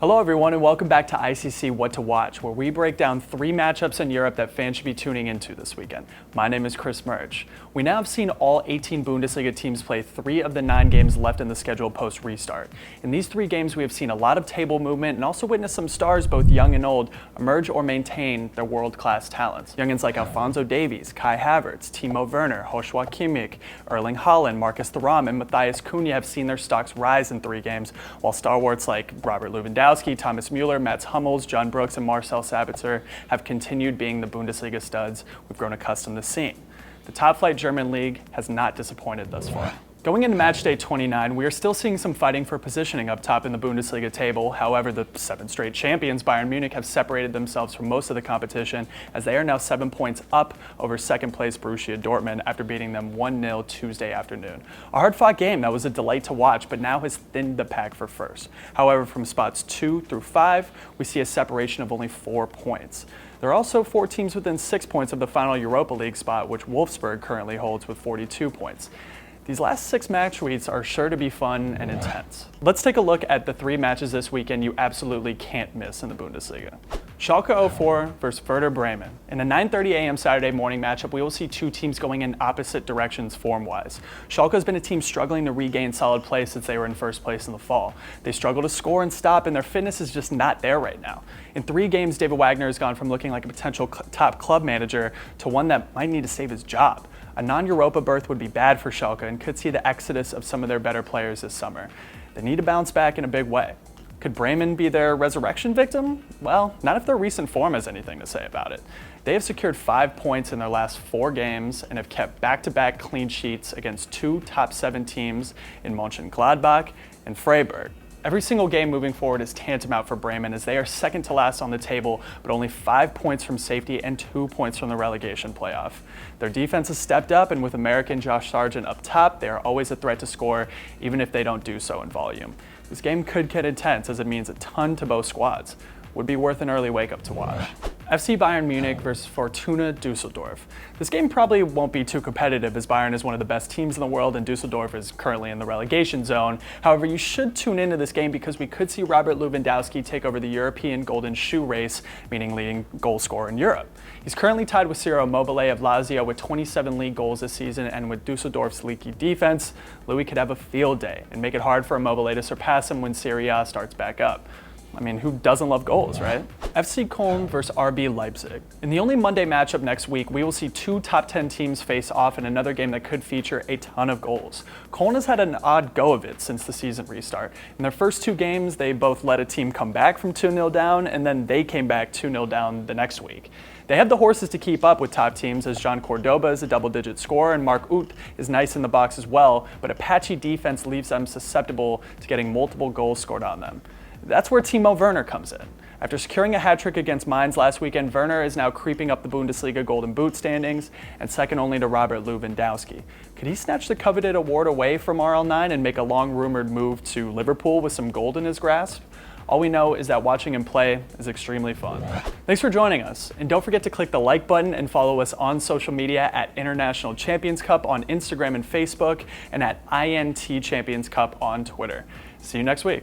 Hello everyone and welcome back to ICC What to Watch, where we break down 3 matchups in Europe that fans should be tuning into this weekend. My name is Chris Murch. We now have seen all 18 Bundesliga teams play 3 of the 9 games left in the schedule post-restart. In these 3 games we have seen a lot of table movement and also witnessed some stars, both young and old, emerge or maintain their world-class talents. Youngins like Alphonso Davies, Kai Havertz, Timo Werner, Joshua Kimmich, Erling Haaland, Marcus Thuram, and Matthias Cunha have seen their stocks rise in 3 games, while stalwarts like Robert Lewandowski, Thomas Müller, Mats Hummels, John Brooks, and Marcel Sabitzer have continued being the Bundesliga studs we've grown accustomed to seeing. The top-flight German league has not disappointed thus far. Going into match day 29, we are still seeing some fighting for positioning up top in the Bundesliga table. However, the 7 straight champions, Bayern Munich, have separated themselves from most of the competition as they are now 7 points up over second-place Borussia Dortmund after beating them 1-0 Tuesday afternoon. A hard-fought game that was a delight to watch, but now has thinned the pack for first. However, from spots 2 through 5, we see a separation of only 4 points. There are also 4 teams within 6 points of the final Europa League spot, which Wolfsburg currently holds with 42 points. These last 6 match weeks are sure to be fun and intense. Let's take a look at the 3 matches this weekend you absolutely can't miss in the Bundesliga. Schalke 04 versus Werder Bremen. In a 9:30 a.m. Saturday morning matchup, we will see 2 teams going in opposite directions form-wise. Schalke has been a team struggling to regain solid play since they were in first place in the fall. They struggle to score and stop, and their fitness is just not there right now. In 3 games, David Wagner has gone from looking like a potential top club manager to one that might need to save his job. A non-Europa berth would be bad for Schalke and could see the exodus of some of their better players this summer. They need to bounce back in a big way. Could Bremen be their resurrection victim? Well, not if their recent form has anything to say about it. They have secured 5 points in their last 4 games and have kept back-to-back clean sheets against 2 top 7 teams in Mönchengladbach and Freiburg. Every single game moving forward is tantamount for Bremen as they are second to last on the table, but only 5 points from safety and 2 points from the relegation playoff. Their defense has stepped up, and with American Josh Sargent up top, they are always a threat to score, even if they don't do so in volume. This game could get intense as it means a ton to both squads. Would be worth an early wake-up to watch. FC Bayern Munich versus Fortuna Düsseldorf. This game probably won't be too competitive as Bayern is one of the best teams in the world and Düsseldorf is currently in the relegation zone. However, you should tune into this game because we could see Robert Lewandowski take over the European Golden Shoe race, meaning leading goal scorer in Europe. He's currently tied with Ciro Immobile of Lazio with 27 league goals this season, and with Düsseldorf's leaky defense, Louis could have a field day and make it hard for Immobile to surpass him when Serie A starts back up. I mean, who doesn't love goals, right? FC Köln versus RB Leipzig. In the only Monday matchup next week, we will see 2 top 10 teams face off in another game that could feature a ton of goals. Köln has had an odd go of it since the season restart. In their first 2 games, they both let a team come back from 2-0 down, and then they came back 2-0 down the next week. They have the horses to keep up with top teams as John Cordoba is a double-digit scorer and Mark Uth is nice in the box as well, but a patchy defense leaves them susceptible to getting multiple goals scored on them. That's where Timo Werner comes in. After securing a hat-trick against Mainz last weekend, Werner is now creeping up the Bundesliga Golden Boot standings and second only to Robert Lewandowski. Could he snatch the coveted award away from RL9 and make a long-rumored move to Liverpool with some gold in his grasp? All we know is that watching him play is extremely fun. Thanks for joining us, and don't forget to click the like button and follow us on social media at International Champions Cup on Instagram and Facebook and at INT Champions Cup on Twitter. See you next week.